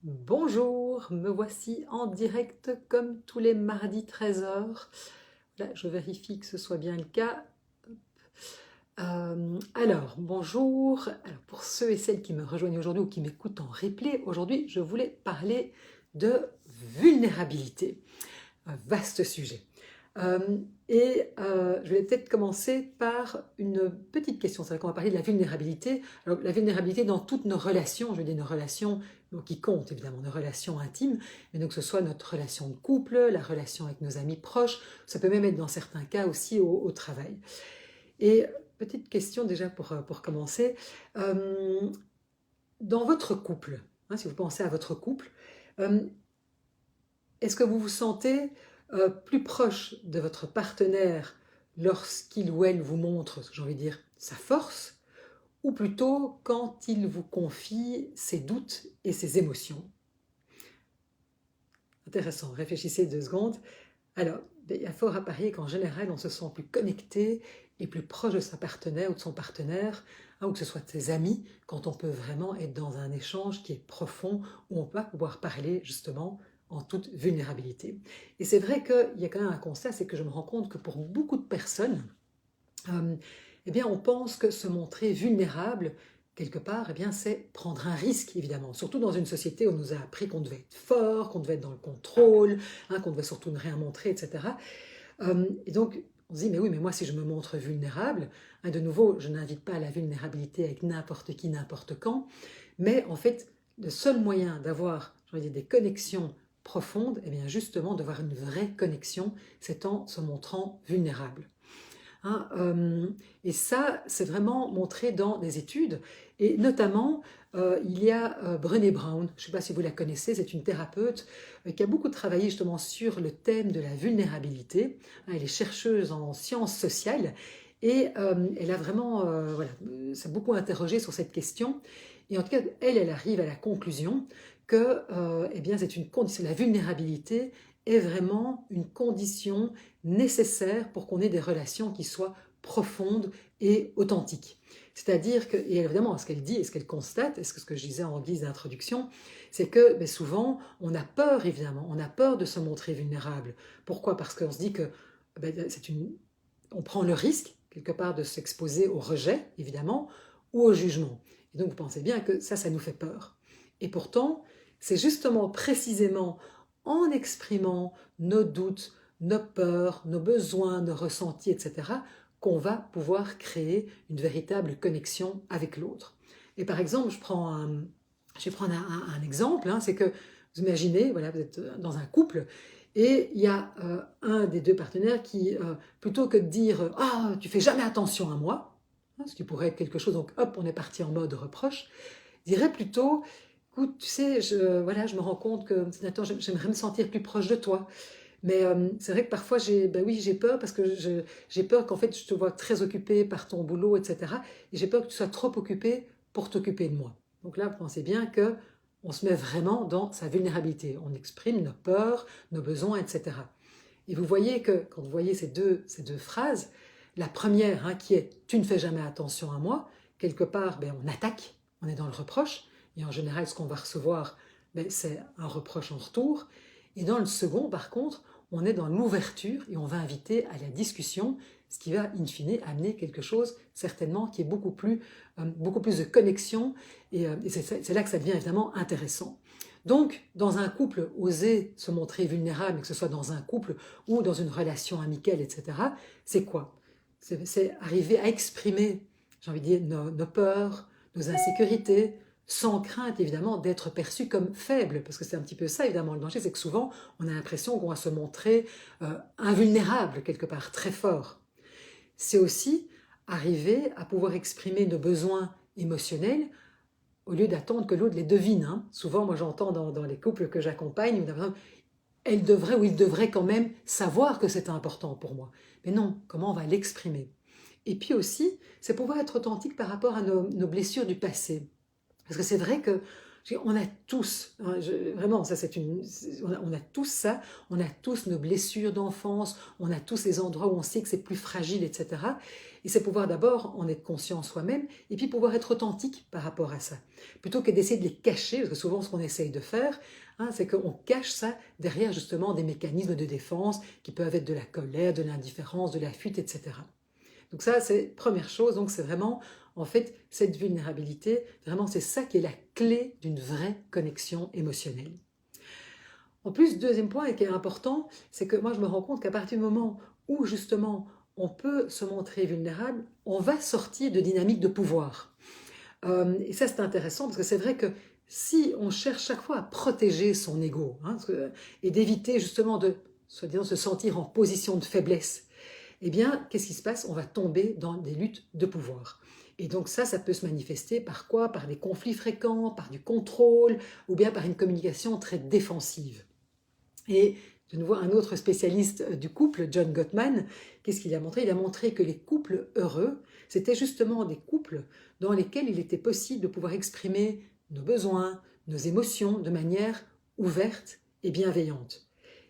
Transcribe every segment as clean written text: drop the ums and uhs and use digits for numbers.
Bonjour, me voici en direct comme tous les mardis 13 heures. Là, je vérifie que ce soit bien le cas. Alors, bonjour. Alors, pour ceux et celles qui me rejoignent aujourd'hui ou qui m'écoutent en replay, aujourd'hui, je voulais parler de vulnérabilité. Un vaste sujet. Je vais peut-être commencer par une petite question. C'est vrai qu'on va parler de la vulnérabilité. Alors, la vulnérabilité dans toutes nos relations, je veux dire nos relations qui comptent évidemment, nos relations intimes, mais donc que ce soit notre relation de couple, la relation avec nos amis proches, ça peut même être dans certains cas aussi au travail. Et petite question déjà pour commencer. Euh, dans votre couple, si vous pensez à votre couple, euh, est-ce que vous vous sentez plus proche de votre partenaire lorsqu'il ou elle vous montre, j'ai envie de dire, sa force, ou plutôt quand il vous confie ses doutes et ses émotions? Intéressant, réfléchissez 2 secondes. Alors, il y a fort à parier qu'en général, on se sent plus connecté et plus proche de sa partenaire ou de son partenaire, ou que ce soit de ses amis, quand on peut vraiment être dans un échange qui est profond, où on va pouvoir parler justement en toute vulnérabilité. Et c'est vrai qu'il y a quand même un constat, c'est que je me rends compte que pour beaucoup de personnes, euh, eh bien, on pense que se montrer vulnérable, quelque part, eh bien, c'est prendre un risque, évidemment. Surtout dans une société où on nous a appris qu'on devait être fort, qu'on devait être dans le contrôle, qu'on devait surtout ne rien montrer, etc. Et donc, on se dit, mais oui, mais moi, si je me montre vulnérable, de nouveau, je n'invite pas à la vulnérabilité avec n'importe qui, n'importe quand, mais en fait, le seul moyen d'avoir, j'ai envie de dire, des connexions profondes, eh bien, justement, d'avoir une vraie connexion, c'est en se montrant vulnérable. Hein, et ça, c'est vraiment montré dans des études. Et notamment, il y a Brené Brown, je ne sais pas si vous la connaissez, c'est une thérapeute qui a beaucoup travaillé justement sur le thème de la vulnérabilité. Elle est chercheuse en sciences sociales et elle a vraiment s'est beaucoup interrogée sur cette question. Et en tout cas, elle arrive à la conclusion que eh bien, c'est une condition, la vulnérabilité est vraiment une condition nécessaire pour qu'on ait des relations qui soient profondes et authentiques. C'est-à-dire que, et évidemment, ce qu'elle dit et ce qu'elle constate, et ce que je disais en guise d'introduction, c'est que souvent, on a peur, évidemment, on a peur de se montrer vulnérable. Pourquoi? Parce qu'on se dit que on prend le risque, quelque part, de s'exposer au rejet, évidemment, ou au jugement. Et donc, vous pensez bien que ça nous fait peur. Et pourtant, c'est justement précisément en exprimant nos doutes, nos peurs, nos besoins, nos ressentis, etc., qu'on va pouvoir créer une véritable connexion avec l'autre. Et par exemple, je vais prendre un exemple, c'est que vous imaginez, voilà, vous êtes dans un couple et il y a un des deux partenaires qui, plutôt que de dire ah, tu fais jamais attention à moi, ce qui pourrait être quelque chose, donc hop, on est parti en mode reproche, dirait plutôt écoute, tu sais, je me rends compte que j'aimerais me sentir plus proche de toi. Mais c'est vrai que parfois, j'ai peur parce que j'ai peur qu'en fait, je te vois très occupé par ton boulot, etc. Et j'ai peur que tu sois trop occupé pour t'occuper de moi. Donc là, vous pensez bien que on se met vraiment dans sa vulnérabilité. On exprime nos peurs, nos besoins, etc. Et vous voyez que quand vous voyez ces deux phrases, la première qui est « tu ne fais jamais attention à moi », quelque part, on attaque, on est dans le reproche, et en général, ce qu'on va recevoir, c'est un reproche en retour. Et dans le second, par contre, on est dans l'ouverture et on va inviter à la discussion, ce qui va, in fine, amener quelque chose, certainement, qui est beaucoup plus de connexion, et c'est là que ça devient évidemment intéressant. Donc, dans un couple, oser se montrer vulnérable, que ce soit dans un couple ou dans une relation amicale, etc., c'est quoi? C'est arriver à exprimer, j'ai envie de dire, nos peurs, nos insécurités, sans crainte évidemment d'être perçu comme faible, parce que c'est un petit peu ça évidemment le danger, c'est que souvent on a l'impression qu'on va se montrer invulnérable quelque part, très fort. C'est aussi arriver à pouvoir exprimer nos besoins émotionnels au lieu d'attendre que l'autre les devine. Souvent, moi j'entends dans les couples que j'accompagne, elle devrait ou il devrait quand même savoir que c'est important pour moi. Mais non, comment on va l'exprimer? Et puis aussi, c'est pouvoir être authentique par rapport à nos blessures du passé. Parce que c'est vrai que On a tous, hein, vraiment, ça on a tous ça, on a tous nos blessures d'enfance, on a tous les endroits où on sait que c'est plus fragile, etc. Et c'est pouvoir d'abord en être conscient soi-même, et puis pouvoir être authentique par rapport à ça. Plutôt que d'essayer de les cacher, parce que souvent ce qu'on essaye de faire, hein, c'est qu'on cache ça derrière justement des mécanismes de défense qui peuvent être de la colère, de l'indifférence, de la fuite, etc. Donc ça, c'est première chose, donc c'est vraiment, en fait, cette vulnérabilité, vraiment c'est ça qui est la clé d'une vraie connexion émotionnelle. En plus, deuxième point et qui est important, c'est que moi je me rends compte qu'à partir du moment où justement on peut se montrer vulnérable, on va sortir de dynamique de pouvoir. Et ça c'est intéressant parce que c'est vrai que si on cherche chaque fois à protéger son ego, hein, et d'éviter justement de soi-disant se sentir en position de faiblesse, eh bien, qu'est-ce qui se passe? On va tomber dans des luttes de pouvoir. Et donc ça peut se manifester par quoi? Par des conflits fréquents, par du contrôle, ou bien par une communication très défensive. Et de nouveau, un autre spécialiste du couple, John Gottman, qu'est-ce qu'il a montré? Il a montré que les couples heureux, c'était justement des couples dans lesquels il était possible de pouvoir exprimer nos besoins, nos émotions de manière ouverte et bienveillante.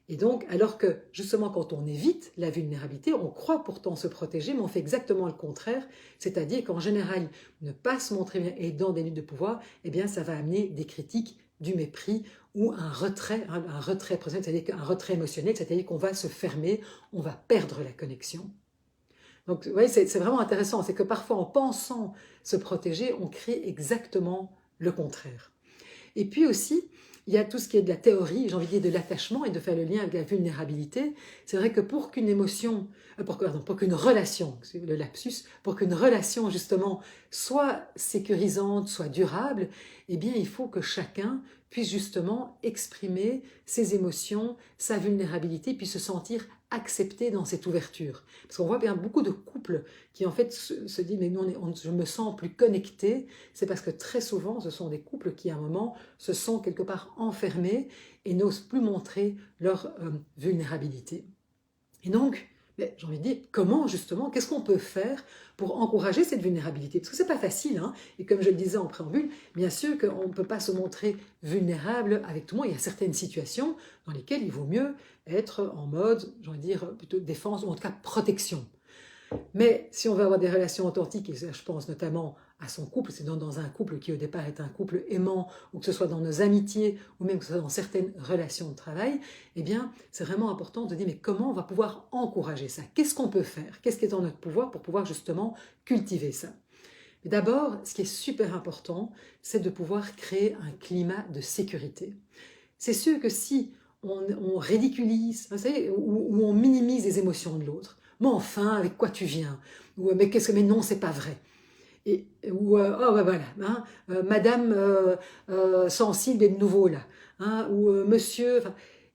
Et donc, alors que justement quand on évite la vulnérabilité, on croit pourtant se protéger, mais on fait exactement le contraire, c'est-à-dire qu'en général, ne pas se montrer bien et dans des luttes de pouvoir, eh bien ça va amener des critiques, du mépris ou un retrait c'est-à-dire un retrait émotionnel, c'est-à-dire qu'on va se fermer, on va perdre la connexion. Donc, vous voyez, c'est vraiment intéressant, c'est que parfois en pensant se protéger, on crée exactement le contraire. Et puis aussi, il y a tout ce qui est de la théorie, j'ai envie de dire de l'attachement et de faire le lien avec la vulnérabilité. C'est vrai que pour qu'une émotion, pour qu'une relation, c'est le lapsus, pour qu'une relation justement soit sécurisante, soit durable, eh bien il faut que chacun puisse justement exprimer ses émotions, sa vulnérabilité, puis se sentir accepté dans cette ouverture. Parce qu'on voit bien beaucoup de couples qui en fait se disent mais non, je me sens plus connecté, c'est parce que très souvent ce sont des couples qui à un moment se sont quelque part enfermés et n'osent plus montrer leur vulnérabilité. Et donc, j'ai envie de dire, comment justement, qu'est-ce qu'on peut faire pour encourager cette vulnérabilité? Parce que c'est pas facile, hein, et comme je le disais en préambule, bien sûr qu'on ne peut pas se montrer vulnérable avec tout le monde. Il y a certaines situations dans lesquelles il vaut mieux être en mode, j'ai envie de dire, plutôt défense, ou en tout cas protection. Mais si on veut avoir des relations authentiques, et je pense notamment à son couple, c'est dans un couple qui au départ est un couple aimant, ou que ce soit dans nos amitiés, ou même que ce soit dans certaines relations de travail, eh bien c'est vraiment important de dire mais comment on va pouvoir encourager ça? Qu'est-ce qu'on peut faire? Qu'est-ce qui est en notre pouvoir pour pouvoir justement cultiver ça? D'abord, ce qui est super important, c'est de pouvoir créer un climat de sécurité. C'est sûr que si on ridiculise, vous savez, ou on minimise les émotions de l'autre, mais enfin, avec quoi tu viens? Ou mais non, c'est pas vrai. Ou oh ouais, voilà, hein, Madame sensible est de nouveau là, hein, ou Monsieur.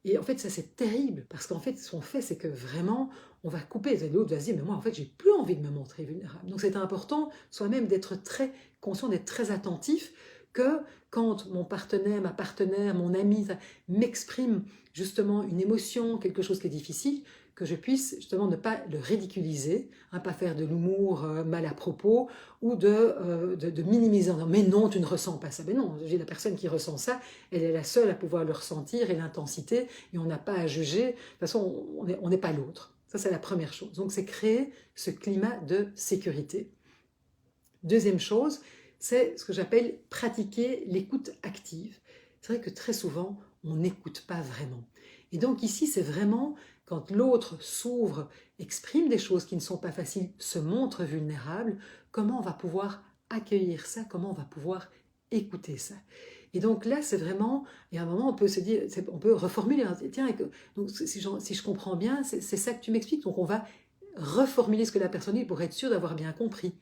Et en fait, ça c'est terrible parce qu'en fait, ce qu'on fait, c'est que vraiment, on va couper. L'autre va se dire, mais moi, en fait, j'ai plus envie de me montrer vulnérable. Donc, c'est important, soi-même, d'être très conscient, d'être très attentif que quand mon partenaire, ma partenaire, mon ami m'exprime justement une émotion, quelque chose qui est difficile, que je puisse justement ne pas le ridiculiser, hein, pas faire de l'humour mal à propos, ou de minimiser. Mais non, tu ne ressens pas ça. Mais non, la personne qui ressent ça, elle est la seule à pouvoir le ressentir et l'intensité, et on n'a pas à juger. De toute façon, on n'est pas l'autre. Ça, c'est la première chose. Donc, c'est créer ce climat de sécurité. Deuxième chose, c'est ce que j'appelle pratiquer l'écoute active. C'est vrai que très souvent, on n'écoute pas vraiment. Et donc ici, c'est vraiment quand l'autre s'ouvre, exprime des choses qui ne sont pas faciles, se montre vulnérable, comment on va pouvoir accueillir ça, comment on va pouvoir écouter ça. Et donc là, c'est vraiment, et à un moment, on peut se dire, on peut reformuler, tiens, donc, si je comprends bien, c'est ça que tu m'expliques, donc on va reformuler ce que la personne dit pour être sûr d'avoir bien compris.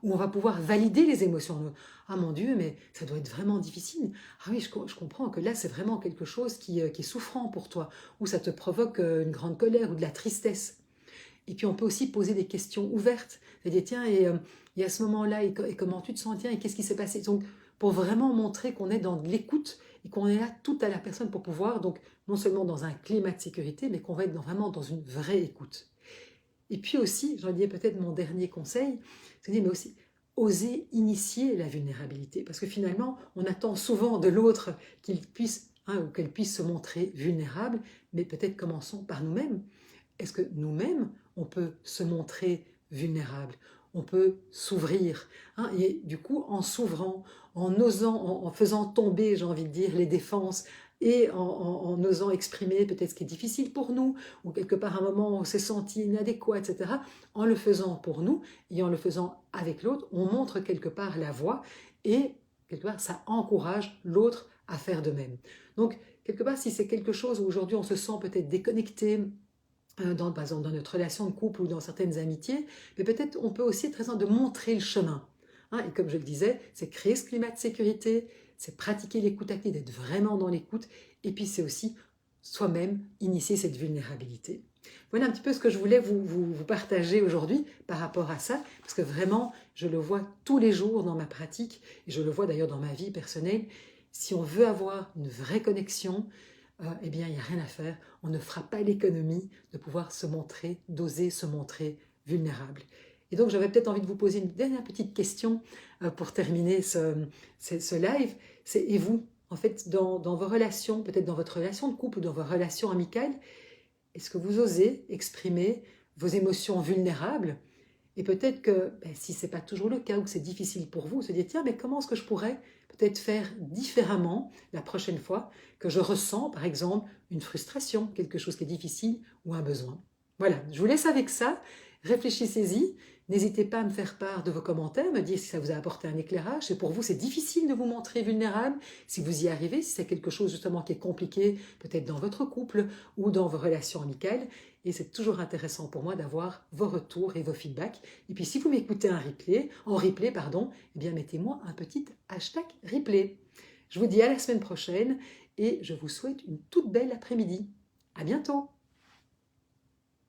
Ou on va pouvoir valider les émotions. Ah mon Dieu, mais ça doit être vraiment difficile. Ah oui, je comprends que là, c'est vraiment quelque chose qui est souffrant pour toi. Ou ça te provoque une grande colère ou de la tristesse. Et puis on peut aussi poser des questions ouvertes. C'est-à-dire, tiens, et à ce moment-là, et comment tu te sens, tiens, et qu'est-ce qui s'est passé? Donc, pour vraiment montrer qu'on est dans l'écoute et qu'on est là tout à la personne pour pouvoir, donc non seulement dans un climat de sécurité, mais qu'on va être vraiment dans une vraie écoute. Et puis aussi, j'en dis peut-être mon dernier conseil, c'est de dire, mais aussi oser initier la vulnérabilité. Parce que finalement, on attend souvent de l'autre qu'il puisse ou qu'elle puisse se montrer vulnérable, mais peut-être commençons par nous-mêmes. Est-ce que nous-mêmes, on peut se montrer vulnérable? On peut s'ouvrir. Et du coup, en s'ouvrant, en osant, en faisant tomber, j'ai envie de dire, les défenses, et en osant exprimer peut-être ce qui est difficile pour nous, ou quelque part un moment où on s'est senti inadéquat, etc., en le faisant pour nous et en le faisant avec l'autre, on montre quelque part la voie et quelque part ça encourage l'autre à faire de même. Donc, quelque part, si c'est quelque chose où aujourd'hui on se sent peut-être déconnecté, par exemple dans notre relation de couple ou dans certaines amitiés, mais peut-être on peut aussi être présent de montrer le chemin. Et comme je le disais, c'est créer ce climat de sécurité, c'est pratiquer l'écoute active, d'être vraiment dans l'écoute, et puis c'est aussi soi-même initier cette vulnérabilité. Voilà un petit peu ce que je voulais vous partager aujourd'hui par rapport à ça, parce que vraiment, je le vois tous les jours dans ma pratique, et je le vois d'ailleurs dans ma vie personnelle. Si on veut avoir une vraie connexion, eh bien, il n'y a rien à faire. On ne fera pas l'économie de pouvoir se montrer, d'oser se montrer vulnérable. Et donc, j'avais peut-être envie de vous poser une dernière petite question pour terminer ce live. C'est, et vous, en fait, dans vos relations, peut-être dans votre relation de couple ou dans vos relations amicales, est-ce que vous osez exprimer vos émotions vulnérables? Et peut-être que si ce n'est pas toujours le cas ou que c'est difficile pour vous, vous se dites, tiens, mais comment est-ce que je pourrais peut-être faire différemment la prochaine fois que je ressens, par exemple, une frustration, quelque chose qui est difficile ou un besoin. Voilà, je vous laisse avec ça. Réfléchissez-y. N'hésitez pas à me faire part de vos commentaires, me dire si ça vous a apporté un éclairage. Si pour vous c'est difficile de vous montrer vulnérable, si vous y arrivez, si c'est quelque chose justement qui est compliqué, peut-être dans votre couple ou dans vos relations amicales. Et c'est toujours intéressant pour moi d'avoir vos retours et vos feedbacks. Et puis si vous m'écoutez en replay, eh bien mettez-moi un petit hashtag replay. Je vous dis à la semaine prochaine et je vous souhaite une toute belle après-midi. À bientôt!